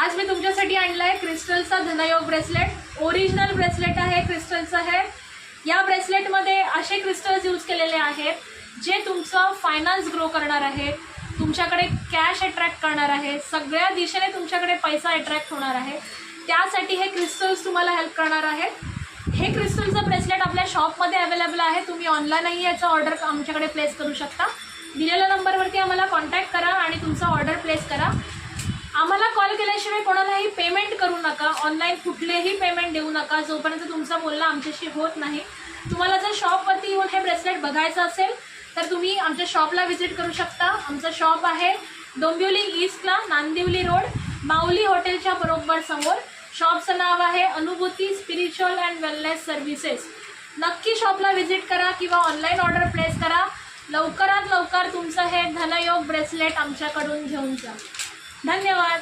आज मी तुमच्यासाठी आणलाय क्रिस्टलचा धनयोग ब्रेसलेट. ओरिजिनल ब्रेसलेट आहे, क्रिस्टलचं आहे. या ब्रेसलेटमध्ये असे क्रिस्टल्स यूज केलेले आहेत जे तुमचं फायनान्स ग्रो करणार आहे, तुमच्याकडे कॅश अट्रॅक्ट करणार आहे, सगळ्या दिशेने तुमच्याकडे पैसा अट्रॅक्ट होणार आहे. त्यासाठी हे क्रिस्टल्स तुम्हाला हेल्प करणार आहेत. हे क्रिस्टलचं ब्रेसलेट आपल्या शॉपमध्ये अवेलेबल आहे. तुम्ही ऑनलाईनही याचं ऑर्डर आमच्याकडे प्लेस करू शकता. दिलेल्या नंबरवरती आम्हाला कॉन्टॅक्ट करा आणि तुमचा ऑर्डर प्लेस करा. आम्हाला कॉल केल्याशिवाय कोणालाही पेमेंट करू नका. ऑनलाईन कुठलेही पेमेंट देऊ नका जोपर्यंत तुमचं बोलणं आमच्याशी होत नाही. तुम्हाला जर शॉपवरती येऊन हे ब्रेसलेट बघायचं असेल तर तुम्ही आमच्या शॉपला व्हिजिट करू शकता. आमचं शॉप आहे डोंबिवली ईस्टला, नांदिवली रोड, माऊली हॉटेलच्या बरोबर समोर. शॉपचं नाव आहे अनुभूती स्पिरिच्युअल अँड वेलनेस सर्व्हिसेस. नक्की शॉपला व्हिजिट करा किंवा ऑनलाईन ऑर्डर प्लेस करा. लवकरात लवकर तुमचं हे धनयोग ब्रेसलेट आमच्याकडून घेऊन जा. धन्यवाद.